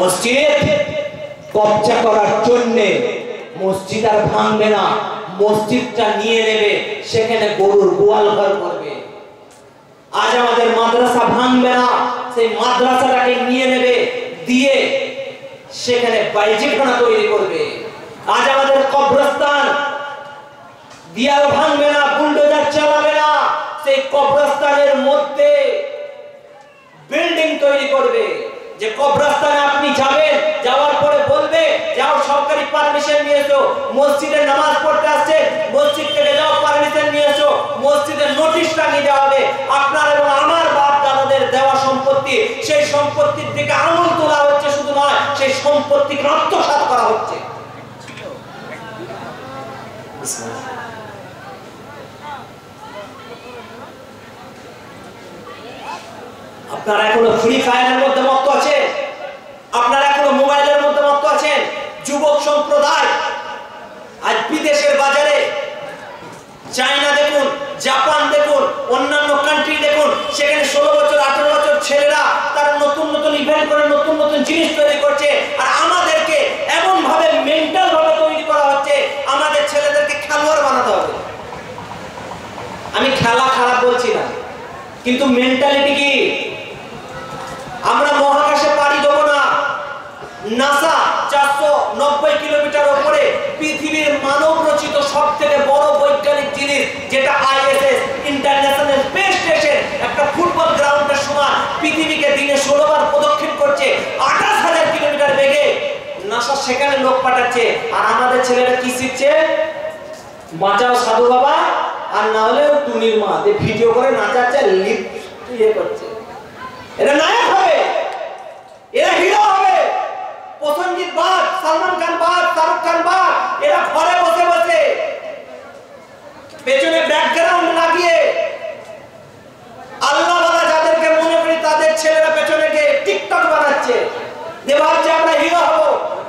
মসজিদ কবজা করার জন্য মসজিদ আর ভাঙবে না, মসজিদটা নিয়ে নেবে, সেখানে গরুর গোয়াল ঘর করবে। আজ আমাদের মাদ্রাসা ভাঙবে না, সেই মাদ্রাসাটাকে নিয়ে নেবে, দিয়ে সেখানে বাইজিখানা তৈরি করবে। আজ আমাদের কবরস্থান দিয়াল ভাঙবে না, বুলডোজার চালাবে না, সেই কবরস্থানের মধ্যে বিল্ডিং তৈরি করবে। যে কবরস্থানে আপনি যাবেন, যাওয়ার পরে বলবে যাও সরকারি পারমিশন নিয়ে এসো, মসজিদে নামাজ পড়তে আসছে, মসজিদ থেকে যাও পারমিশন নিয়ে এসো, মসজিদের নোটিশ টাঙিয়ে দেওয়া হবে। আপনার এবং আমার বাপ দাদাদের দেওয়া সম্পত্তি, সেই সম্পত্তির দিকে আঙুল তোলা হচ্ছে, শুধু নয় সেই সম্পত্তিকে আত্মসাৎ করা হচ্ছে। আপনারা এখনো ফ্রি ফায়ারের মধ্যে মত্ত আছে, আপনারা এখনো মোবাইলের মধ্যে মত্ত আছেন। যুবক সম্প্রদায় আজ বিদেশের বাজারে, চায়না দেখুন, জাপান দেখুন, অন্যান্য কান্ট্রি দেখুন, সেখানে 16 বছর 18 বছর ছেলেরা তারা নতুন নতুন ইভেন্ট করে নতুন নতুন জিনিস তৈরি করছে। আর আমাদেরকে এমন ভাবে মেন্টাল ভাবে তৈরি করা হচ্ছে, আমাদের ছেলেদেরকে খেলোয়াড় বানাতে হবে। আমি খেলা খারাপ বলছি না, কিন্তু মেন্টালিটি কি? আমরা মহাকাশে পাড়ি দেবো না। নাসা 490 কিলোমিটার উপরে পৃথিবীর মানব রচিত সবথেকে বড় বৈজ্ঞানিক জিনিস, যেটা ISS ইন্টারন্যাশনাল স্পেস স্টেশন, একটা ফুটবল গ্রাউন্ডের সমান পৃথিবীকে দিনে 16 বার প্রদক্ষিণ করছে 28,000 কিলোমিটার বেগে। নাসা সেখানে লোক পাঠাচ্ছে, আর আমাদের ছেলেরা কি শিখছে? বাঁচাও সাধু বাবা, আর না হলে টুনির মা ভিডিও করে নাচাচ্ছে, লিপ ইয়ে করছে। এরা নায়ক হবে, এরা হিরো হবে। প্রসেনজিৎ বাদ, সালমান খান বাদ, শাহরুখ খান বাদ, এরা ঘরে বসে বসে পেছনে ব্যাকগ্রাউন্ড লাগিয়ে আল্লাহওয়ালা যাদেরকে মনে করি তাদের ছেলেরা পেছনে গিয়ে টিকটক বানাচ্ছে, ভাবছে আমরা হিরো হব।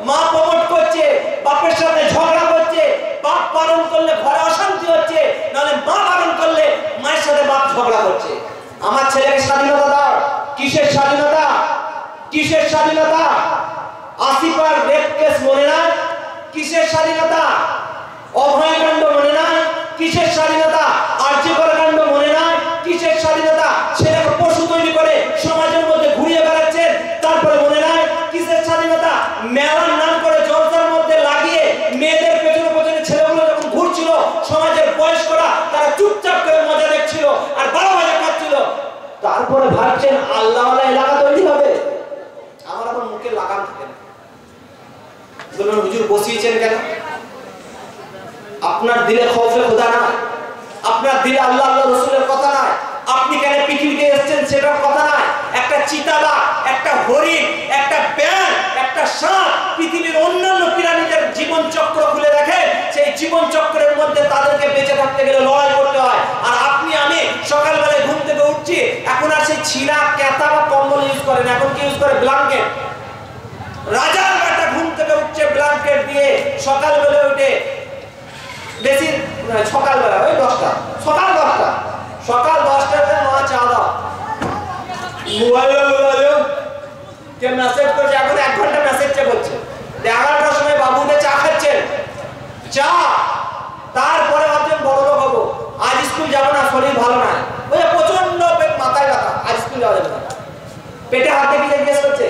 মা প্রমোট করছে, বাপের সাথে ঝগড়া করছে, বাপ পালন করলে ঘরে অশান্তি হচ্ছে, নাহলে মা পালন করলে মায়ের সাথে বাপ ঝগড়া করছে। আমার ছেলেকে স্বাধীনতা দাও। কিসের স্বাধীনতা? কিসের স্বাধীনতা? আসিফার রেপ কেস মনে নাই? কিসের স্বাধীনতা? অভয়কাণ্ড মনে নাই? কিসের স্বাধীনতা? আর্যিকর কাণ্ড মনে নাই? কিসের স্বাধীনতা? ছেলেকে পশু তৈরি করে সমাজের মধ্যে ঘুরিয়ে বেড়াচ্ছেন, তারপরে মনে নাই? কিসের স্বাধীনতা? মেলার নাম করে জলসার মধ্যে লাগিয়ে মেয়েদের পেছনে পেছনে ছেলেগুলো যখন ঘুরছিল, সমাজের বয়স্করা তারা চুপচাপ করে মজা দেখছিল আর বড় মজা খাচ্ছিল। তারপরে ভাবছেন আল্লাহওয়ালা এলাকা তৈরি হবে। আমার আবার মুখে লাগাম থাকে না। বলুন হুজুর বসিয়েছেন কেন? আপনার দিলে খৌফে খোদা না, আপনার দিলে আল্লাহ আল্লাহ রসুলের কথা নয়, আপনি কেন পৃথিবীতে এসেছেন সেটার কথা নয়। একটা চিতাবাঘ, একটা হরিণ, একটা ব্যাঙ, একটা সাপ, পৃথিবীর অন্যান্য প্রাণীদের জীবন চক্র খুলে দেখেন, সেই জীবন চক্রের মধ্যে তাদেরকে বেঁচে থাকতে গেলে লড়াই করতে হয়। আর আপনি আমি সকালবেলায় ঘুম থেকে উঠছি, এখন আর সেই ছিলা ক্যাতা বা কম্বল ইউজ করেন, এখন কি ইউজ করে? ব্ল্যাঙ্কেট। রাজার বেটা ঘুম থেকে উঠছে ব্ল্যাঙ্কেট দিয়ে, সকালবেলা উঠে বেশি সকালবেলা ওই 10টা, সকাল 10টা, সকাল 10টাতে মা চা দাও, মোবাইল কে মেসেজ করছে, এখন 1 ঘন্টা মেসেজ চেক হচ্ছে। 11টার সময় বাবু উঠে চা খাচ্ছেন, চা। তারপরে ভাবছেন বড় লোক হবো, আজ স্কুল যাবো না, শরীর ভালো না, ওই প্রচন্ড মাথায় ব্যথা, আজ স্কুল যাওয়া যাবে না। পেটে হাত দিয়ে জিজ্ঞেস করছে,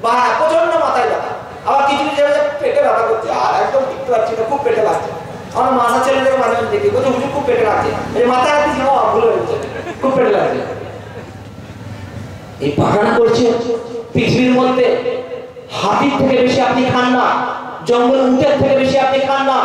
বা প্রচন্ড মাথায় ব্যথা। আবার কিছু কিছু জায়গায় পেটে ব্যথা করছে, আর একদম টিকতে পারছি না, খুব পেটে লাগছে। আমার মাথা ছেলেদেরকে মাঝে মাঝে দেখি, বলছে হুজুর খুব পেটে লাগছে, এই মাথায় হাত দিয়ে ভুল হয়েছে, খুব পেটে লাগছে। এই বাহানা করছে। পৃথিবীর মধ্যে হাতির থেকে বেশি আপনি খান না, জঙ্গল উটের থেকে বেশি আপনি খান না,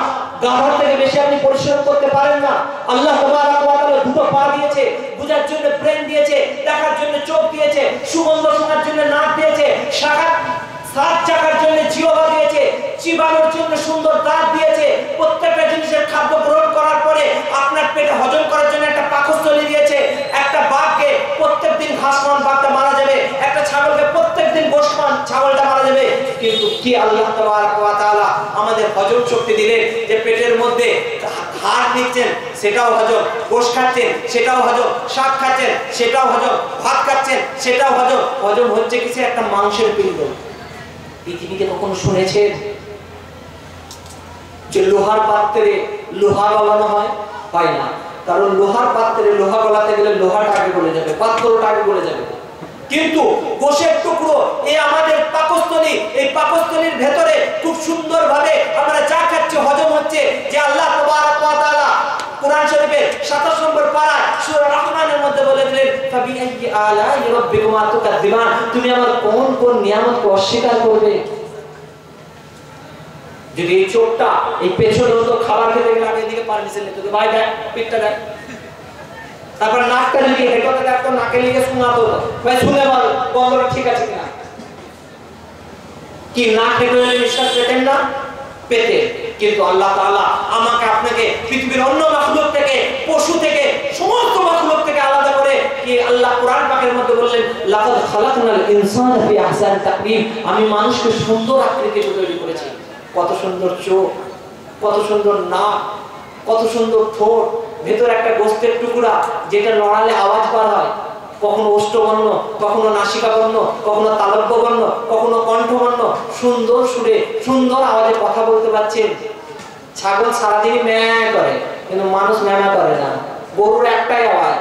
গাধার থেকে বেশি আপনি পরিশ্রম করতে পারেন না। আল্লাহ তাবারাক ওয়া তাআলা দুটো পা দিয়েছে, বুঝার জন্য ব্রেন দিয়েছে, দেখার জন্য চোখ দিয়েছে, সুগন্ধ শোনার জন্য নাক দিয়েছে, সাত চাকার জন্য জিহ্বা দিয়েছে, চিবানোর জন্য সুন্দর দাঁত দিয়েছে। প্রত্যেকটা জিনিসের খাদ্য গ্রহণ করার পরে আপনার পেটে হজম করার জন্য একটা পাকস্থলী দিয়েছে। একটা বাঘকে প্রত্যেকদিন ঘাস খাওয়ান, বাঘটা মারা যাবে। একটা ছাগলকে প্রত্যেকদিন গোশ খাওয়ান, ছাগলটা মারা যাবে। কিন্তু কি আল্লাহ তাবারাক ওয়া তাআলা আমাদের হজম শক্তি দিলেন, যে পেটের মধ্যে হাড় নিচ্ছেন সেটাও হজম, গোশ খাচ্ছেন সেটাও হজম, শাক খাচ্ছেন সেটাও হজম, ভাত খাচ্ছেন সেটাও হজম। হজম হচ্ছে কিছু একটা মাংসের পিণ্ড। পৃথিবীতে কখনো শুনেছেন যে লোহার পাত্রে লোহা গলানো হয়? হয় না, কারণ লোহার পাত্রে লোহা গলাতে গেলে লোহাটা আগে গলে যাবে, পাত্রটা আগে গলে যাবে। কিন্তু গোশের টুকরো এই আমাদের পাকস্থলী, এই পাকস্থলীর ভেতরে খুব সুন্দরভাবে আমরা যা খাচ্ছি হজম হচ্ছে। যে আল্লাহ তাবারক ওয়া তাআলা কোরআন শরীফের 27 নম্বর পারা সূরা রহমানের মধ্যে বলে দিলেন, ফাবিআইয়ি আলাই রাব্বিকুমা তুকাযযিবান, তুমি আমার কোন কোন নিয়ামতকে অস্বীকার করবে? যদি এই চোখটা এই পেছনে হতো, খাবার খেতে গেলে আগে দিকে পারমিশন নিতে হতো, ভাই দেখ পিঠটা দেখ। তারপর নাকটা যদি হেঁটে দেখতো, নাকে লিখে শোনাতো, ভাই শুনে বল বন্ধটা ঠিক আছে কিনা। কি নাক হেঁটে নিঃশ্বাস পেতেন না? পেতে। কিন্তু আল্লাহ তাআলা আমাকে আপনাকে পৃথিবীর অন্য মাখলুক থেকে, পশু থেকে, সমস্ত মাখলুক থেকে আলাদা করে কি আল্লাহ কোরআন পাকের মধ্যে বললেন, লাকাদ খালাকনাল ইনসানা ফি আহসানি তাকওয়িম, আমি মানুষকে সুন্দর আকৃতিতে তৈরি করেছি। কত সুন্দর চোখ, কত সুন্দর নাক, কত সুন্দর ঠোঁট, ভেতরে একটা গোস্তের টুকরা যেটা লড়ালে আওয়াজ বার হয়, কখনো ওষ্ঠবর্ণ, কখনো নাসিকাবর্ণ, কখনো তালব্যবর্ণ, কখনো কণ্ঠবর্ণ, সুন্দর সুরে সুন্দর আওয়াজে কথা বলতে পারছেন। ছাগল সারাদিনই ম্যাঁ করে, কিন্তু মানুষ ম্যাঁ করে না। গরুর একটাই আওয়াজ,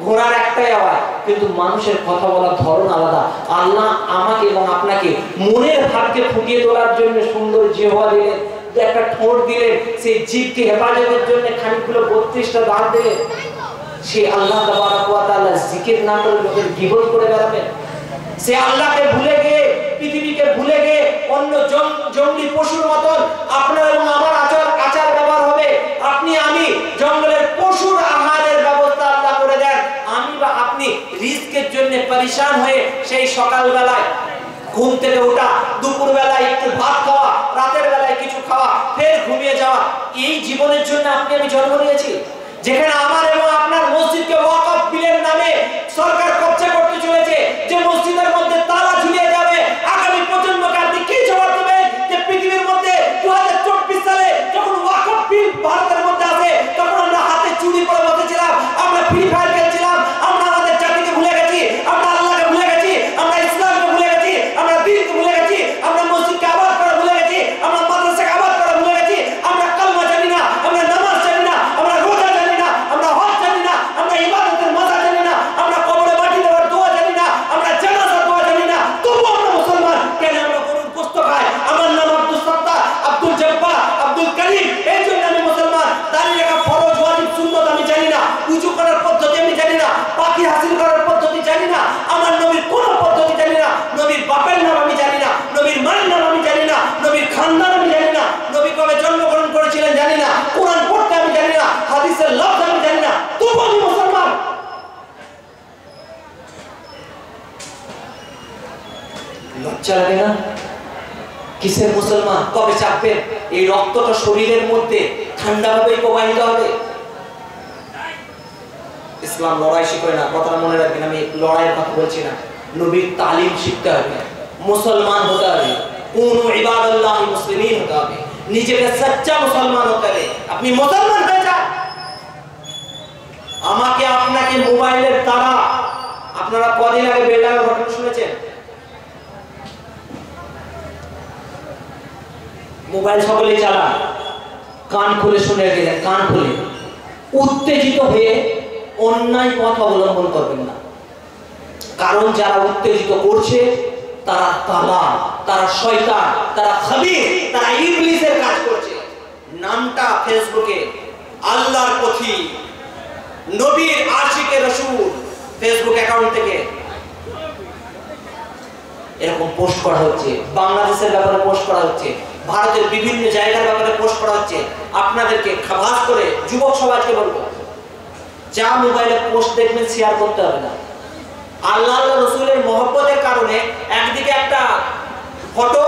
ঘোড়ার একটাই আওয়াজ, কিন্তু মানুষের কথা বলার ধরন আলাদা। আল্লাহ আমাকে এবং আপনাকে মনের ভাবকে ফুটিয়ে তোলার জন্য সুন্দর জিহ্বা দিলেন, একটা ঠোঁট দিলেন, সেই জিভকে হেফাজতের জন্য খানিকগুলো 32টা দাঁত দিলেন। সে আল্লাহ তাবারক ওয়া তাআলা জিকির না করে লোকের গীবত করে বেড়াবেন? সে আল্লাহকে ভুলে গিয়ে, পৃথিবীকে ভুলে গিয়ে অন্য জঙ্গলি পশুর মতন আপনার এবং আমার আচার ব্যবহার হবে। আপনি আমি জঙ্গলের পশুর আহারের ব্যবস্থা আল্লাহ করে দেন, আমি বা আপনি রিজকের জন্য পরেশান হয়ে সেই সকালবেলায় ঘুম থেকে ওঠা, দুপুর বেলায় একটু ভাত খাওয়া, রাতের বেলায় কিছু খাওয়া, ফের ঘুমিয়ে যাওয়া, এই জীবনের জন্য আপনি আমি জন্ম নিয়েছি। যেখানে আমার এবং আপনার মসজিদকে ওয়াকফ বিলের নামে সরকার কবজা করতে চলেছে, যে মসজিদের মধ্যে তালা ঝুলিয়ে যাবে, আগামী প্রজন্মকে আপনি কি জবাব দেবেন? যে পৃথিবীর মধ্যে 2024 সালে যখন ওয়াকফ বিল ভারতের মধ্যে আসে, তখন আমরা হাতে চুরি করে বসেছিলাম, আমরা ফ্রি ফায়ার খেলছিলাম, আমরা আমাদের জাতিকে ভুলে গেছি, আমরা আল্লাহকে ভুলে গেছি, আমরা ইসলামকে ভুলে গেছি, আমরা দ্বীনকে ভুলে গেছি, আমরা মসজিদকে আবাদ করা ভুলে গেছি, আমরা মাদ্রাসাকে আবাদ করা ভুলে গেছি, আমরা কালমা জানি না, আমরা নামাজ জানি না, আমরা রোজা জানি না, আমরা হজ জানি না, আমরা ইবাদতের মজা জানি না, আমরা কবরে মাটি দেওয়ার দোয়া জানি না, আমরা জানাজার দোয়া জানি না, তবু আমরা মুসলমান। কেন আমরা গরুর গোশত খাই? আমার নাম আব্দুল সত্তার, আব্দুল জব্বার, আব্দুল করিম, এই জন্য আমি মুসলমান। দাঁড়িয়ে রাখা ফরজ, ওয়াজিব, সুন্নত আমি জানি না, উজু করার পদ্ধতি আমি জানি না, পাখি হাসিল করার পদ্ধতি জানি না, আমার নবীর কোন পদ্ধতি জানি না, নবীর বাপের নাম আমি জানি না, নবীর মায়ের নাম আমি জানি না, নবীর খানদান আমি জানি না, নবী কবে জন্মগ্রহণ করেছিলেন জানি না, কোরআন পড়তে আমি জানি না, হাদিসের লফজ আমি জানি না, তবু আমি মুসলমান। লজ্জা লাগে না? কিসের মুসলমান? কবে চাপবেন? এই রক্তটা শরীরের মধ্যে ঠান্ডাভাবেই প্রবাহিত হবে। ইসলাম লড়াই শিখায় না, কথা মনে রাখবেন, আমি লড়াইয়ের কথা বলছি না। নবীর তালিম শিখতে হবে, মুসলমান হতে হবে, কুনু ইবাদাল্লাহি মুসলিমিন হতে হবে, নিজেকে সচ্চা মুসলমান হতে হবে। আপনি মুসলমান হয়ে যান। আমাকে আপনাকে মোবাইলের দ্বারা, আপনারা কদিন আগে বেলডাঙ্গার ঘটনা শুনেছেন? মোবাইল সকলে চালান, কান খুলে শুনে গেলেন, কান খুলে। উত্তেজিত হয়ে অন্যায় পথ অবলম্বন করবেন না, কারণ যারা উত্তেজিত করছে তারা তালা, তারা শয়তান, তারা খাবির, তারা ইবলিসের কাজ করছে। নামটা ফেসবুকে আল্লাহর পথি, নবীর আশিকে রাসূল ফেসবুক অ্যাকাউন্ট থেকে এরকম পোস্ট করা হচ্ছে, বাংলাদেশের ব্যাপারে পোস্ট করা হচ্ছে, ভারতের বিভিন্ন জায়গার ব্যাপারে পোস্ট করা হচ্ছে। আপনাদেরকে খাস করে যুবক সমাজকে বলবো, যা মোবাইলে পোস্ট দেখবেন শেয়ার করতে হবে না। আল্লাহ রসুলের মহব্বতের কারণে একদিকে একটা ফটো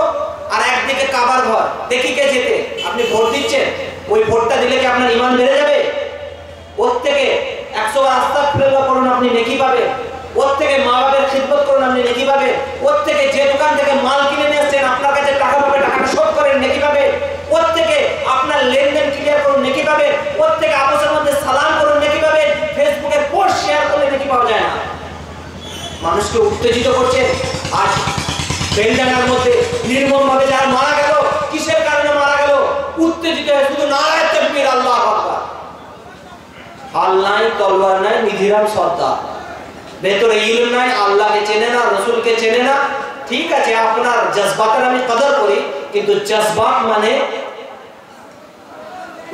আর একদিকে কাবার ঘর, দেখি কে যেতে। আপনি ভোট দিচ্ছেন, ওই ভোটটা দিলে কি আপনার ঈমান বেড়ে যাবে? ওর থেকে 100 বার আস্তাগফিরুল্লাহ করুন, আপনি নেকি পাবেন। ওর থেকে মা বাবার খিদমত করুন, আপনি নেকি পাবেন। ওর থেকে যে দোকান থেকে মাল কিনে নিয়ে আসছেন, আপনার কাছে টাকা পাবে, টাকাটা শোধ করেন, নেকি পাবেন। ওর থেকে আপনার লেনদেন ক্লিয়ার করুন, নেকি পাবেন। ওর থেকে আপসের মধ্যে সালাম করুন, নেকি পাবেন। ফেসবুকে পোস্ট শেয়ার করলে নেকি পাওয়া যায় না। মানুষকে উত্তেজিত করছে। আজ বেলডাঙ্গার মধ্যে নির্মমভাবে যারা মারা গেল, কিসের কারণে মারা গেল? উত্তেজিত হয়ে শুধু নারায়ে তাকবীর, আল্লাহু আকবার। হাল নাই, তলোয়ার নাই, নিধিরাম সর্দার। ভেতরে ইলম নাই, আল্লাহকে চেনে না, রসুলকে চেনে না। ঠিক আছে, আপনার জজবাতের আমি কদর করি, কিন্তু জজবাত মানে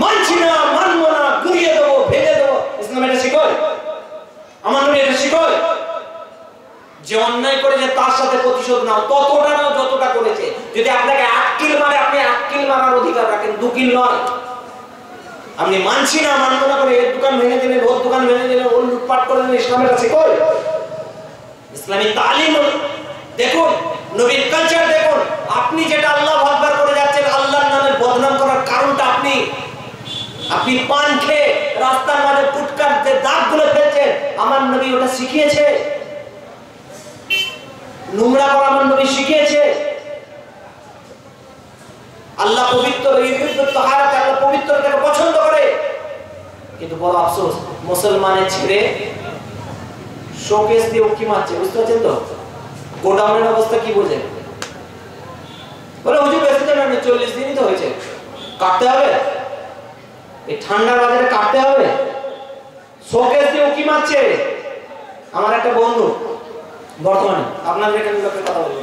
মানছি না, মানবো না, গুড়িয়ে দেবো, ভেঙে দেবো, ইসলাম এটা শিখায়? আমার নবী এটা শিখায়? যে অন্যায় করেছে তার সাথে প্রতিশোধ নাও, ততটা নাও যতটা করেছে। যদি আপনাকে 8 কিল মারে, আপনি 8 কিল মারার অধিকার রাখেন, 2 কিল নয়। আপনি মানছি না, মানবো না করে এর দোকান ভেঙে দিলেন, ওর দোকান ভেঙে দিলেন, ওর লুটপাট করে দিলেন, ইসলামের কাছে কই? ইসলামী তালিম দেখুন, নবীর কালচার দেখুন। আপনি যেটা আল্লাহু আকবার করে যাচ্ছেন, আল্লাহর নামে বদনাম করার কারণটা আপনি পান খেয়ে রাস্তার মাঝে ফুটকার যে দাগগুলো ফেলছেন, আমার নবী ওটা শিখিয়েছে? নোংরা করা আমার নবী শিখিয়েছে? আল্লাহ পবিত্র, আল্লাহ পবিত্রতাকে পছন্দ করে। কিন্তু বড় আফসোস, মুসলমানের ছেড়ে শোকেস দিয়ে উকি মারছে। বুঝতে পারছেন তো গোডাউনের অবস্থা কি বোঝেন? বলে হুজুর বেঁচে যাবেন, 40 দিনই তো হয়েছে, কাটতে হবে, এই ঠান্ডার বাজারে কাটতে হবে, শোকেস দিয়ে উকি মারছে। আমার একটা বন্ধু বর্তমানে, আপনাদের এখানে লোকের কথা বলবো,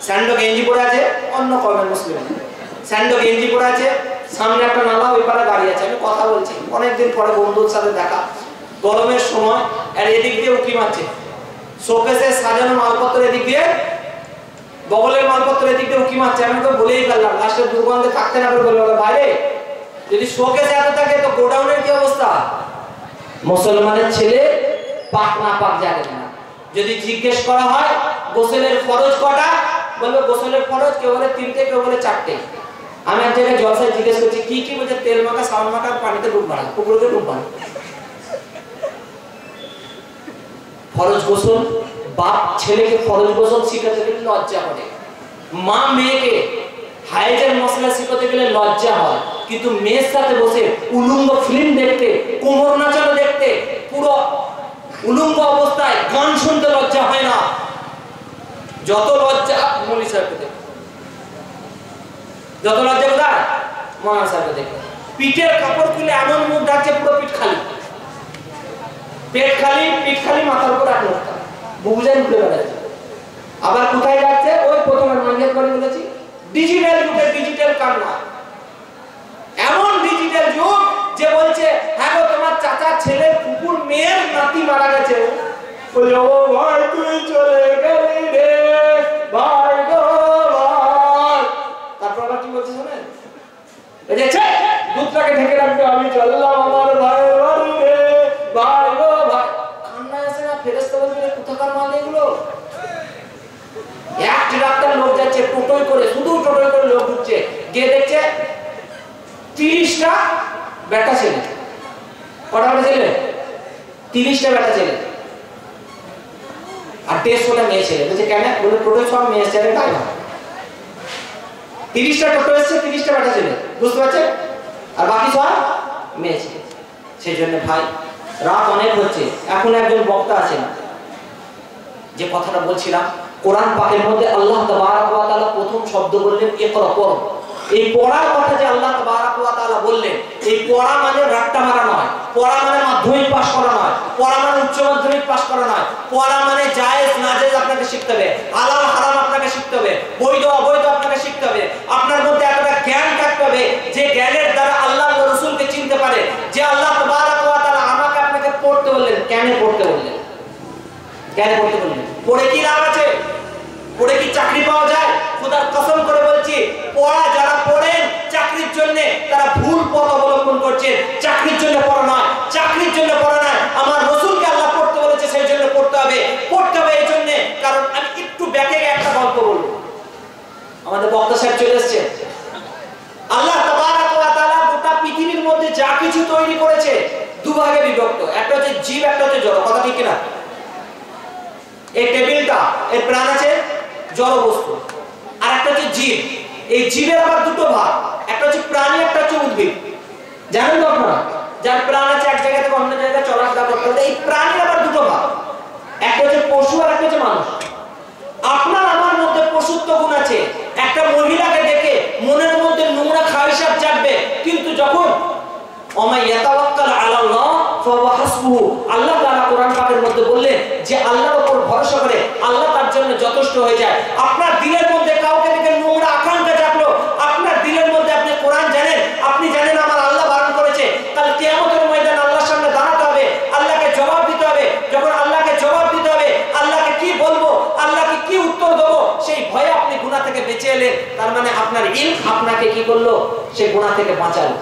স্যান্ডো গেঞ্জি পরে আছে, অন্য কমের মুসলিম, স্যান্ডো গেঞ্জি পরে আছে, সামনে একটা নালা, ওই পারে গাড়ি আছে। আমি কথা বলছি, অনেকদিন পরে বন্ধুর সাথে দেখা, গরমের সময়, আর এদিক দিয়ে উকি মারছে। শোকেসে সাজানো মালপত্র এদিক দিয়ে, বগলের মালপত্র এদিক দিয়ে উকি মারছে। আমি তো বলেই ফেললাম, লাস্টের দুর্গন্ধে থাকতে না করে বলে, ভাইরে যদি শোকেসে এত থাকে তো গোডাউনের কি অবস্থা? মুসলমানের ছেলে পাক না পাক জানে না। যদি জিজ্ঞেস করা হয় গোসলের ফরজ কটা, বলবে গোসলের ফরজ কেউ বলে 3টে, কেউ বলে 4টে। আমি এক জায়গায় জলসায় জিজ্ঞেস করছি কি কি, বলছে তেল মাখা, সাবান মাখা, পানিতে ডুব মারা, পুকুরে ডুব মারা। ফরজ গোসল, বাপ ছেলেকে ফরজ গোসল শিখাতে গেলে লজ্জা করে, মা মেয়েকে হাইজের মশলা শিখাতে গেলে লজ্জা হয়। কিন্তু মেয়ের সাথে বসে উলঙ্গ ফিল্ম দেখতে, কোমর নাচানো দেখতে, পুরো উলঙ্গ অবস্থায় গান শুনতে লজ্জা হয় না? যত লজ্জা মৌলী সাহেবকে দেখে, যত লজ্জা কোথায়? মৌলানা সাহেবকে দেখে। পিঠের কাপড় খুলে এমন মুখ ডাকছে, পুরো পিঠ খালি, পেট খালি, পিঠ খালি, মাথার উপর এক লোকটা বুঝেন ঘুরে বেড়াচ্ছে। আবার কোথায় যাচ্ছে? ওই প্রথমে মাইন্ডেড করে বলেছি, ডিজিটাল যুগে ডিজিটাল কান্না। এমন ডিজিটাল যুগ যে বলছে হ্যাঁ গো তোমার চাচার ছেলের কুকুর মেয়ের নাতি মারা গেছে, বলে ও ভাই তুই চলে গেলি রে ভাই গো ভাই। তারপর আবার কি বলছে শোনেন, বুঝেছে দুধটাকে ঢেকে রাখবে, আমি চললাম আমার ভাইয়ের বাড়ি রে ভাই গো ভাই। কান্না আসে না? ফেরেশতা বলবে কোথাকার মাল এগুলো? এক ডাক্তার লোক যাচ্ছে টোটোই করে, শুধু টোটোই করে লোক ঢুকছে, গিয়ে দেখছে 30টা বেটা ছেলে। কটা বেটা ছেলে? 30টা বেটা ছেলে, আর 150টা মেয়ে ছেলে। বলছে কেন? বলে টোটোই সব মেয়ে ছেলে, তাই না? 30টা টোটো এসছে, 30টা বেটা ছেলে, বুঝতে পারছেন? আর বাকি সব মেয়ে ছেলে। সেই জন্য ভাই রাত অনেক হচ্ছে, এখন একজন বক্তা আছেন, যে কথাটা বলছিলাম, কোরআন পাকের মধ্যে আল্লাহ তাবারক ওয়া তাআলা প্রথম শব্দ বললেন ইকরা, পড়ো। এই পড়ার কথা যে আল্লাহ তাবারক ওয়া তাআলা বললেন, এই পড়া মানে রাট্টা মারা নয়, পড়া মানে মাধ্যমিক পাস করা নয়, পড়া মানে উচ্চ মাধ্যমিক পাস করা নয়, পড়া মানে জায়েজ নাজেজ আপনাকে শিখতে হবে, হালাল হারাম আপনাকে শিখতে হবে, বৈধ অবৈধ আপনাকে শিখতে হবে। আপনার মধ্যে একটা জ্ঞান থাকতে হবে, যে জ্ঞানের দ্বারা আল্লাহ ও রাসূলকে চিনতে পারে। যে আল্লাহ তাবারক ওয়া তাআলা আমাকে আপনাকে পড়তে বললেন, কেন পড়তে বললেন? কেন পড়তে বললেন? পড়ে কি লাভ আছে? পড়ে কি চাকরি পাওয়া যায়? খোদার কসম করে বলছি, পড়া যারা পড়েন চাকরির জন্য, তারা ভুল পথ অবলম্বন করছে। চাকরির জন্য পড়া নয়, চাকরির জন্য পড়া নয়, আমার রাসূলকে আল্লাহ পড়তে বলেছে, সেই জন্য পড়তে হবে। পড়তে হবে এই জন্য, কারণ আমি একটু ব্যাকে একটা গল্প বলবো। আমাদের বক্তা সাহেব চলে এসেছে। আল্লাহ তাবারক ওয়া তাআলা গোটা পৃথিবীর মধ্যে যা কিছু তৈরি করেছে দুভাগে বিভক্ত, একটা হচ্ছে জীব, একটা হচ্ছে জড়। কথা ঠিক কিনা? এই টেবিলটা, এর প্রাণ আছে, জড় বস্তু, আর একটা হচ্ছে জীব। এই জীবের আবার দুটো ভাগ, একটা হচ্ছে প্রাণী, একটা হচ্ছে উদ্ভিদ। জানেন তো আপনারা, যার প্রাণ আছে এক জায়গা থেকে অন্য জায়গায় চলাফেরা করতে পারে। এই প্রাণীর আবার দুটো ভাগ, একটা হচ্ছে পশু আর একটা হচ্ছে মানুষ। আপনার আমার মধ্যে পশুত্ব গুণ আছে। একটা মহিলাকে দেখে মনের মধ্যে নোংরা খায়সাত জাগবে, কিন্তু যখন ওমা ইয়াতাওয়াক্কাল আলাল্লাহ ফাহুয়া হাসবুহু, আল্লাহ তাআলা কোরআন পাকের মধ্যে বললেন যে আল্লাহর উপর ভরসা করে আল্লাহ তার জন্য যথেষ্ট হয়ে যায়। আপনার দিলের মধ্যে কাউকে দেখে নোংরা আকাঙ্ক্ষা জাগলো, আপনার দিলের মধ্যে আপনি কোরআন জানেন, আপনি জানেন আমার আল্লাহ বারণ করেছে, কাল কিয়ামতের ময়দানে আল্লাহর সামনে দাঁড়াতে হবে, আল্লাহকে জবাব দিতে হবে। যখন আল্লাহকে জবাব দিতে হবে, আল্লাহকে কি বলবো, আল্লাহকে কি উত্তর দেবো, সেই ভয়ে আপনি গুনাহ থেকে বেঁচে এলেন। তার মানে আপনার ইলম আপনাকে কি করলো, সে গুনাহ থেকে বাঁচালো।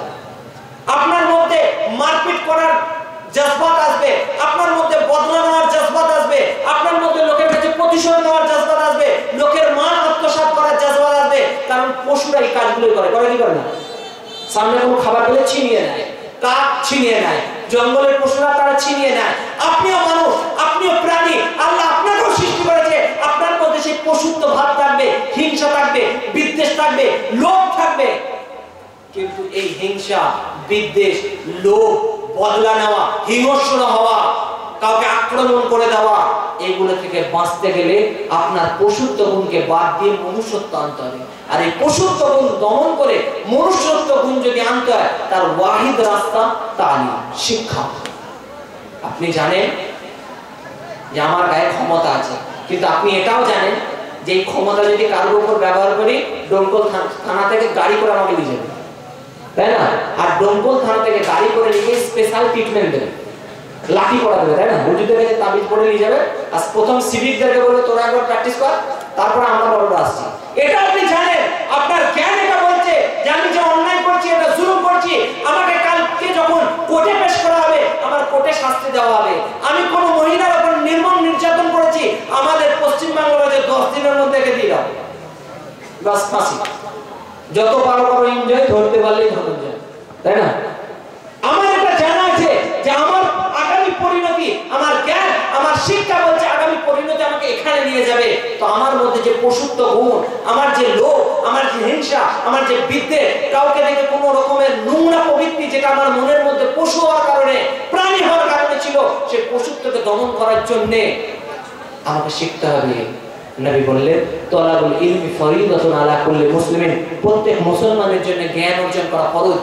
আপনার মধ্যে মারপিট করার জজবাত আসবে, আপনার মধ্যে বদলা নেওয়ার জজবাত আসবে, আপনার মধ্যে লোকের কাছে প্রতিশোধ নেওয়ার জজবাত আসবে, লোকের মান আত্মসাৎ করার জজবাত আসবে। কারণ পশুরা এই কাজগুলো করে কি করে না? সামনে কোনো খাবার পেলে ছিনিয়ে নেয়, কাক ছিনিয়ে নেয়, জঙ্গলের পশুরা তারা ছিনিয়ে নেয়। আপনিও মানুষ, আপনিও প্রাণী, আল্লাহ আপনাকেও সৃষ্টি করেছে। আপনার মধ্যে সেই পশুত্ব ভাব থাকবে, হিংসা থাকবে, বিদ্বেষ থাকবে, লোভ থাকবে। কিন্তু এই হিংসা, বিদ্বেষ, লোভ, বদলা নেওয়া, হিংস্র হওয়া, কাউকে আক্রমণ করে দেওয়া, এগুলো থেকে বাঁচতে গেলে আপনার পশুত্ব গুণকে বাদ দিয়ে মনুষ্যত্ব আনতে হবে। আর এই পশুত্ব গুণ দমন করে মনুষ্যত্ব গুণ যদি আনতে হয়, তার ওয়াহিদ রাস্তা তালিম, শিক্ষা। আপনি জানেন যে আমার গায়ে ক্ষমতা আছে, কিন্তু আপনি এটাও জানেন যে এই ক্ষমতা যদি কারোর উপর ব্যবহার করি, ডোমকল থানা থেকে গাড়ি করে আমাকে নিয়ে যাবে, তাই না? আর ডোমকল থানা থেকে গাড়ি করে নিয়ে স্পেশাল ট্রিটমেন্ট দেবে, লাঠি পড়া দেবে, তাই না? হুজুরদের কাছে তাবিজ পড়ে নিয়ে যাবে, আর প্রথম সিভিকদেরকে বলবে তোরা একবার প্র্যাকটিস কর, তারপর আমরা বড়রা আসছি। এটা আপনি জানেন, আপনার জ্ঞান এটা বলছে যে আমি যে অন্যায় করছি, এটা জুলুম করছি, আমাকে কালকে যখন কোর্টে পেশ করা হবে, আমার কোর্টে শাস্তি দেওয়া হবে। আমি কোনো মহিলার উপর নির্মম নির্যাতন করেছি, আমাদের পশ্চিমবাংলায় 10 দিনের মধ্যে দিয়ে দাও, বাস ফাঁসি। যত পারো এনজয়, ধরতে পারলেই ধরুন যায়, তাই না? আমার এটা জানা আছে যে আমার আগামী পরিণতি, আমার জ্ঞান, আমার শিক্ষা বলছে আগামী পরিণতি আমাকে এখানে নিয়ে যাবে। তো আমার মধ্যে যে পশুত্ব গুণ, আমার যে লোভ, আমার যে হিংসা, আমার যে বিদ্বেষ, কাউকে দেখে কোনো রকমের নোংরা প্রবৃত্তি যেটা আমার মনের মধ্যে পশু হওয়ার কারণে, প্রাণী হওয়ার কারণে ছিল, সেই পশুত্বকে দমন করার জন্য আমাকে শিখতে হবে। নবী বললেন তলাবুল ইলমি ফরিদাতুন আলা কুল্লি মুসলিমিন, প্রত্যেক মুসলমানের জন্য জ্ঞান অর্জন করা ফরজ।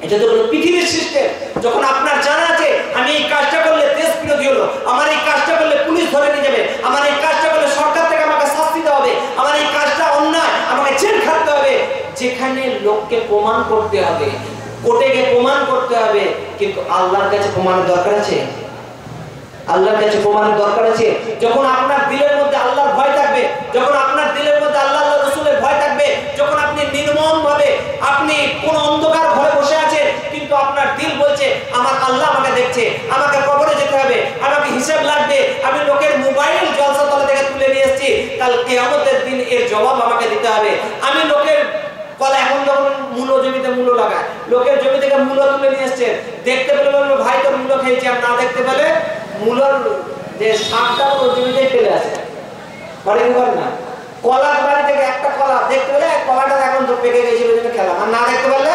এটা তো হলো পৃথিবীর সিস্টেম। যখন আপনার জানা আছে আমি এই কাজটা করলে দেশ বিরোধী হলো, আমার এই কাজটা করলে পুলিশ ধরে নিয়ে যাবে, আমার এই কাজটা করলে সরকার থেকে আমাকে শাস্তি দেওয়া হবে, আমার এই কাজটা অন্যায়, আমাকে জেল খাটতে হবে, যেখানে লোককে প্রমাণ করতে হবে, কোর্টে গিয়ে প্রমাণ করতে হবে, কিন্তু আল্লাহর কাছে প্রমাণের দরকার আছে? আল্লাহর কাছে প্রমাণের দরকার আছে? যখন আপনার দিলের মধ্যে আল্লাহর ভয় থাকবে, যখন আপনার দিলের মধ্যে আল্লাহ রাসূলের ভয় থাকবে, যখন আপনি নির্মম ভাবে আপনি কোন অন্ধকার ঘরে বসে আছেন, কিন্তু আপনার দিল বলছে আমার আল্লাহ আমাকে দেখছে, আমাকে কবরে যেতে হবে, আমাকে হিসাব লাগবে, আমি লোকের মোবাইল জলসা তলা থেকে তুলে নিয়ে এসেছি, কাল কিয়ামতের দিন এর জবাব আমাকে দিতে হবে। আমি লোকের কলা, এখন যখন মূল জমিতে মূল লাগায়, লোকের জমি থেকে মূল তুলে নিয়ে এসেছেন, দেখতে পেলে বলবো ভাই তোর মূল খেয়েছি, আর না দেখতে পেলে মূলর যে শাকটা ওর জমিতে ফেলে আছে, করে কি করে না? কলার বাড়ি থেকে একটা কলা দেখতে পেলে, কলাটা এখন তো পেকে গেছিল জন্য খেলাম, আর না দেখতে পারলে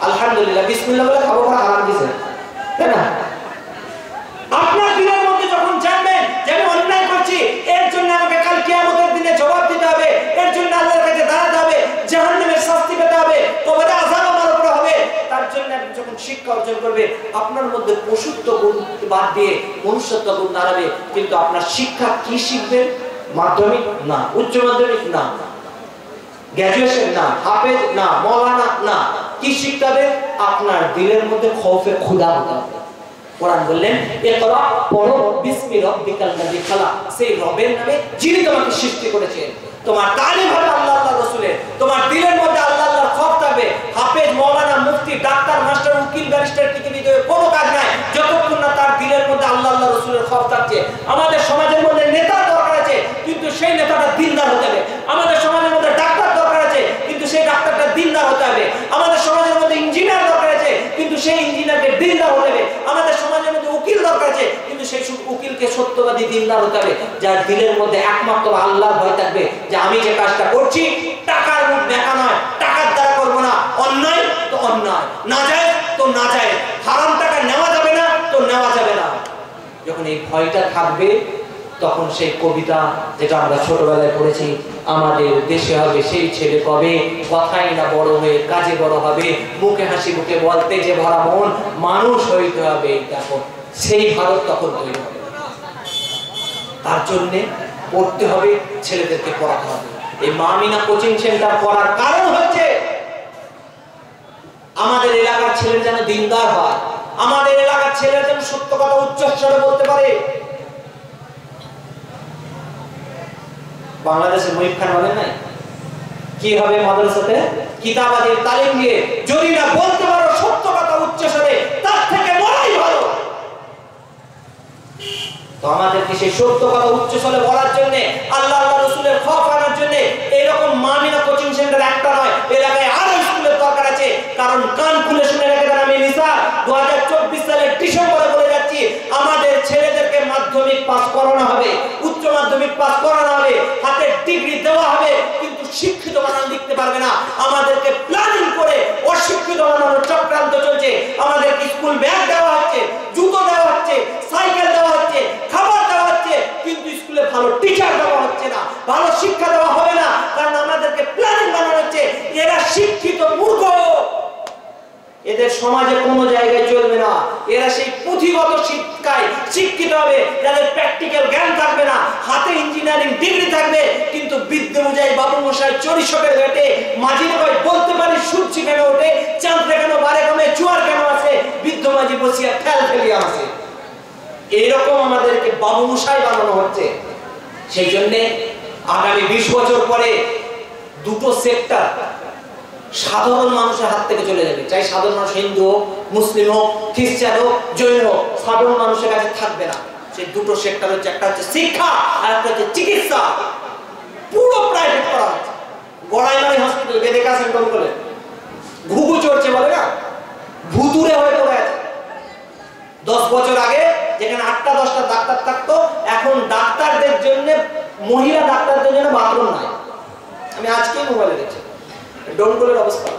আলহামদুলিল্লাহ বিসমিল্লাহ বলে খাবো, খাওয়া হারাম দিছে, তাই না? আপনার দিনের মধ্যে যখন জানবেন যে আমি অন্যায় করছি, এর জন্য আমাকে কাল কিয়ামতের দিনে জবাব দিতে হবে, এর জন্য আল্লাহর কাছে দাঁড়াতে হবে, জাহান্নামের শাস্তি পেতে হবে, কবরে আযাব আমার উপরে হবে, তার জন্য আপনি যখন শিক্ষা অর্জন করবে, আপনার মধ্যে পশুত্ব গুণ বাদ দিয়ে মনুষ্যত্ব গুণ দাঁড়াবে। কিন্তু আপনার শিক্ষা কি শিখবেন? মাধ্যমিক না, উচ্চ মাধ্যমিক না, গ্র্যাজুয়েশন না, হাফেজ না, মাওলানা না, কি শিখতে হবে? আপনার দিলের মধ্যে খৌফে খুদা হতে হবে। কোরআন বললেন ইকরা পড়ো বিসমি রাব্বিকাল লাযী খালাক, সেই রবের নামে যিনি তোমাকে সৃষ্টি করেছেন। তোমার তালিম হবে আল্লাহর রাসূলের, তোমার দিলের মধ্যে আল্লাহর খৌফ থাকবে। হাফেজ, মাওলানা, মুফতি, ডাক্তার, মাস্টার, উকিল, ব্যারিস্টার পৃথিবীতে কোনো কাজ নাই যতক্ষণ না তার দিলের মধ্যে আল্লাহর রাসূলের খৌফ থাকছে। আমাদের সমাজের মধ্যে নেতা দরকার আছে, কিন্তু সেই নেতাটা দিনদার হতে হবে। আমাদের সমাজের মধ্যে ডাক্তার দরকার আছে, কিন্তু সেই ডাক্তারটা দিনদার হতে হবে। আমাদের সমাজের মধ্যে ইঞ্জিনিয়ার দরকার আছে, কিন্তু সেই ইঞ্জিনিয়ারকে দিনদার হতে হবে। আমাদের সমাজের মধ্যে উকিল দরকার আছে, কিন্তু সেই উকিলকে সত্যবাদী দিনদার হতে হবে, যার দিলের মধ্যে একমাত্র আল্লাহর ভয় থাকবে যে আমি যে কাজটা করছি টাকার মুখ দেখা নয়, টাকার দ্বারা করবো না, অন্যায় তো অন্যায়, নাজায়েজ তো নাজায়েজ, হারাম টাকা নেওয়া যাবে না তো নেওয়া যাবে না। যখন এই ভয়টা থাকবে তখন সেই কবিতা যেটা আমরা ছোটবেলায় পড়েছি, আমাদের দেশে হবে সেই ছেলে কবে, কথাই না বড় হয়ে কাজে বড় হবে, মুখে হাসি মুখে বলতে যে ভরা মন, মানুষ হইতে হবে দেখো, সেই ভারত তখন তৈরি হবে। তার জন্য পড়তে হবে, ছেলেদেরকে পড়াতে হবে। এই মা আমিনা কোচিং সেন্টার করার কারণ হচ্ছে আমাদের এলাকার ছেলে যেন দিনদার হয়, আমাদের এলাকার ছেলে যেন সত্য কথা উচ্চস্বরে বলতে পারে। বাংলাদেশের মুহিব খান বলেন নাই কি হবে মাদ্রাসাতে কিতাবাদির তালিম দিয়ে যদি না বলতে পারো সত্য কথা উচ্চস্বরে, তার থেকে মরাই ভালো। তো আমাদেরকে সেই সত্য কথা উচ্চস্বরে বলার জন্য, আল্লাহ আল্লাহ রাসূলের খৌফ আনার জন্য এরকম মা আমিনা কোচিং সেন্টার একটা নয়, এলাকায় আরো স্কুলের দরকার আছে। কারণ কান খুলে শুনে রেখে দেন, আমি নিসা 2024 সালের ডিসেম্বরে বলে যাচ্ছি, আমাদের ছেলেদেরকে মাধ্যমিক পাস করানো হবে, উচ্চ মাধ্যমিক পাস করানো হবে, হাতে ডিগ্রি দেওয়া হবে, কিন্তু শিক্ষিত বানান লিখতে পারবে না। আমাদেরকে প্ল্যানিং করে অশিক্ষিত বানানোর চক্রান্ত চলছে। আমাদেরকে স্কুল ব্যাগ দেওয়া হচ্ছে, জুতো দেওয়া হচ্ছে, সাইকেল দেওয়া হচ্ছে, খাবার দেওয়া হচ্ছে, কিন্তু স্কুলে ভালো টিচার দেওয়া হচ্ছে না, ভালো শিক্ষা দেওয়া হবে না। কারণ আমাদেরকে প্ল্যানিং বানানো হচ্ছে। এরা শিক্ষিত মূর্খ, এদের সমাজে কোনো জায়গায় চলবে না। এরা সেই পুঁথিগত শিক্ষায় শিক্ষিত হবে, যাদের প্র্যাকটিক্যাল জ্ঞান থাকবে না, হাতে ইঞ্জিনিয়ারিং ডিগ্রি থাকবে, কিন্তু বিদ্যে বুঝাই বাবু মশাই চরিশকের ঘাটে মাঝির কয় বলতে পারি সূর্যি কেন ওঠে, চাঁদে কেন বারে কমে, জোয়ার কেন আসে, বৃদ্ধ মাঝি বসিয়া ফেল ফেলিয়া আসে। এইরকম আমাদেরকে বাবু মশাই বানানো হচ্ছে। সেই জন্য আগামী 20 বছর পরে দুটো সেক্টর সাধারণ মানুষের হাত থেকে চলে যাবে। চাই সাধারণ মানুষ হিন্দু হোক, মুসলিম হোক, খ্রিস্টান হোক, জৈন হোক, সাধারণ মানুষের কাছে থাকবে না। সেই দুটো সেক্টর হচ্ছে, একটা হচ্ছে শিক্ষা আর একটা হচ্ছে চিকিৎসা। পুরো প্রাইভেট করা হচ্ছে। গড়াইমারি হসপিটাল বেদেকা সেন্টার বলে ঘুঘু চড়ছে বলে না, ভুতুরে হয়ে পড়ে আছে। 10 বছর আগে যেখানে 8টা-10টা ডাক্তার থাকতো, এখন ডাক্তারদের জন্য, মহিলা ডাক্তারদের জন্য বাথরুম নাই। আমি আজকেই মোবাইলে দেখছি ডোনগুলোর অবস্থা।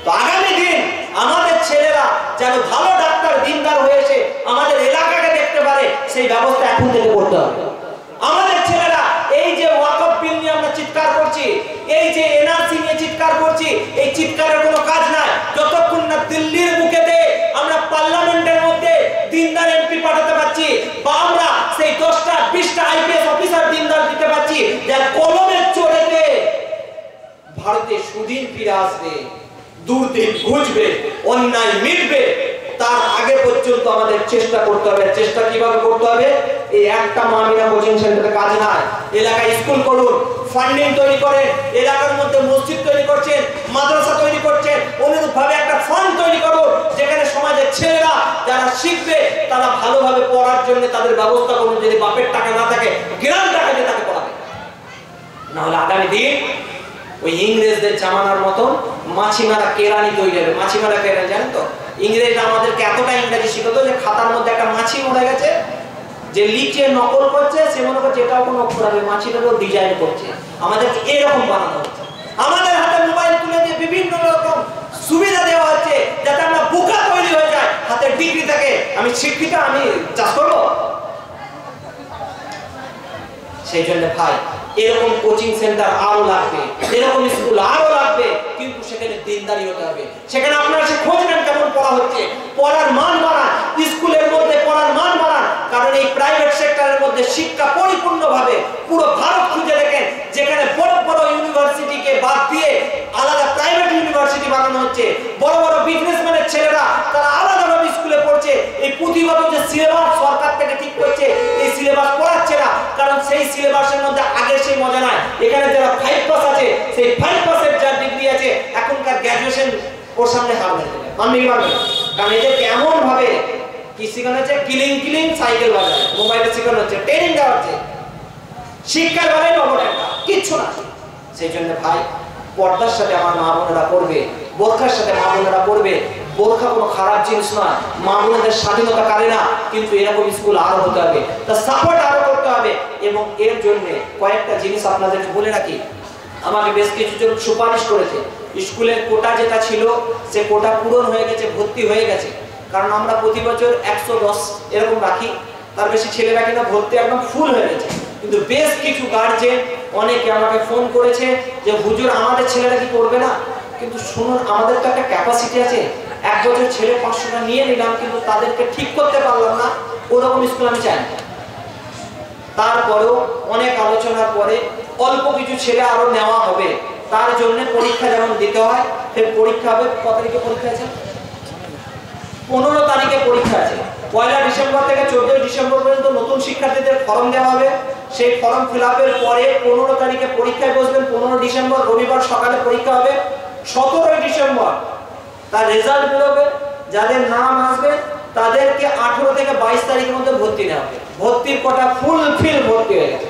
তো আগামী দিন আমাদের ছেলেরা যেন ভালো ডাক্তার দিনদার হয়ে এসে আমাদের এলাকাকে দেখতে পারে, সেই ব্যবস্থা এখন থেকে করতে হবে। আমাদের ছেলেরা এই যে ওয়াকফ বিল নিয়ে আমরা চিৎকার করছি, এই যে এনআরসি নিয়ে চিৎকার করছি, এই চিৎকারের কোনো কাজ নাই যতক্ষণ না দিল্লির বুকেতে আমরা পার্লামেন্টের মধ্যে দিনদার এমপি পাঠাতে পারছি, বা আমরা সেই 10টা-20টা আইপিএস অফিসার দিনদার দিতে পারছি, যার কলমের চোরেতে ভারতে সুদিন ফিরে আসবে, দুর্দিন ঘুচবে, অন্যায় মিটবে। তার আগে পর্যন্ত আমাদের চেষ্টা করতে হবে। চেষ্টা কিভাবে করতে হবে? এই একটা মা আমিনা কোচিং সেন্টারে কাজ নাই, এলাকায় স্কুল করুন, ফান্ডিং তৈরি করেন, এলাকার মধ্যে মসজিদ তৈরি করছেন, মাদ্রাসা তৈরি করছেন, অনুরূপভাবে একটা ফান্ড তৈরি করুন, যেখানে সমাজের ছেলেরা যারা শিখবে তারা ভালোভাবে পড়ার জন্য তাদের ব্যবস্থা করুন। যদি বাপের টাকা না থাকে, গ্রাম টাকা দিয়ে তাকে পড়াবে। না হলে আগামী দিন ওই ইংরেজদের জামানার মতন মাছিমারা কেরানি তৈরি হবে। মাছিমারা কেরানি জানেন তো? ইংরেজরা আমাদেরকে এতটা ইংরেজি শিখাতো যে খাতার মধ্যে একটা মাছি মরে গেছে, যে লিখে নকল করছে সে মনে করছে এটাও কোনো অক্ষর হবে, মাছিটারও ডিজাইন করছে। আমাদেরকে এরকম বানানো হচ্ছে। আমাদের হাতে মোবাইল তুলে দিয়ে বিভিন্ন রকম সুবিধা দেওয়া হচ্ছে যাতে আমরা বোকা তৈরি হয়ে যায়। হাতে ডিগ্রি থাকে, আমি শিক্ষিত, আমি চাষ করবো। সেই জন্য ভাই এরকম কোচিং সেন্টার আরো লাগবে, এরকম স্কুল আরো লাগবে, কিন্তু সেখানে দিনদারি হতে হবে। সেখানে আপনারা সে খোঁজ নেন কেমন পড়া হচ্ছে, পড়ার মান বাড়ান, স্কুলের মধ্যে পড়ার মান বাড়ান। কারণ এই প্রাইভেট সেক্টরের মধ্যে শিক্ষা পরিপূর্ণভাবে পুরো ভারত খুঁজে দেখেন, যেখানে বড় বড় ইউনিভার্সিটিকে বাদ দিয়ে আলাদা প্রাইভেট ইউনিভার্সিটি বানানো হচ্ছে। বড় বড় বিজনেসম্যানের ছেলেরা তারা আলাদাভাবে স্কুলে পড়ছে। এই পুঁথিগত যে সিলেবাস সরকার থেকে ঠিক করছে, এই সিলেবাস পড়াচ্ছে না, কারণ সেই সিলেবাসের মধ্যে আগে সেই মজা নাই। এখানে যারা 5 পাস আছে, সেই 5 পাসের যার ডিগ্রি আছে, এখনকার গ্র্যাজুয়েশন ওর সামনে হার মেরে দেবে, মানবেই পারবে না। কারণ এদের কেমন ভাবে কি শেখানো হচ্ছে, কিলিং সাইকেল বাজায়, মোবাইলে শেখানো হচ্ছে, ট্রেনিং দেওয়া হচ্ছে, শিক্ষার বেলায় নগদ একটা কিচ্ছু না। সেই জন্য ভাই পর্দার সাথে আমার মা বোনেরা পড়বে, বোরখার সাথে মা বোনেরা পড়বে। বোরখা কোনো খারাপ জিনিস নয়, মা বোনেদের স্বাধীনতা কারে না, কিন্তু এরকম স্কুল আরো হতে হবে, তার সাপোর্ট আরো করতে হবে। এবং এর জন্য কয়েকটা জিনিস আপনাদেরকে বলে রাখি। আমাকে বেশ কিছুজন সুপারিশ করেছে, স্কুলের কোটা যেটা ছিল সে কোটা পূরণ হয়ে গেছে, ভর্তি হয়ে গেছে। কারণ আমরা প্রতি বছর 110 এরকম রাখি, তার বেশি ছেলেরা কিনা ভর্তি একদম ফুল হয়ে গেছে। কিন্তু বেশ কিছু গার্জেন অনেকে আমাকে ফোন করেছে যে হুজুর আমাদের ছেলেরা কি করবে না, কিন্তু শুনুন আমাদের তো একটা ক্যাপাসিটি আছে, 1 বছর ছেলে 500 টাকা নিয়ে নিলাম কিন্তু তাদেরকে ঠিক করতে পারলাম না, ওরকম স্কুল আমি চাই না। তারপরেও অনেক আলোচনার পরে অল্প কিছু ছেলে আরো নেওয়া হবে, তার জন্য পরীক্ষা যেমন দিতে হয় সেই পরীক্ষা হবে। কত তারিখে পরীক্ষা আছে? 15 তারিখে পরীক্ষা আছে। 1 ডিসেম্বর থেকে 14 ডিসেম্বর পর্যন্ত নতুন শিক্ষার্থীদের ফর্ম দেওয়া হবে। সেই ফর্ম ফিল আপের পরে 15 তারিখে পরীক্ষায় বসবেন। 15 ডিসেম্বর রবিবার সকালে পরীক্ষা হবে। 17 ডিসেম্বর তার রেজাল্ট বেরোবে। যাদের নাম আসবে তাদেরকে 18 থেকে 22 তারিখের মধ্যে ভর্তি নেওয়া হবে। ভর্তির কোটা ফুলফিল ভর্তি হয়ে গেছে।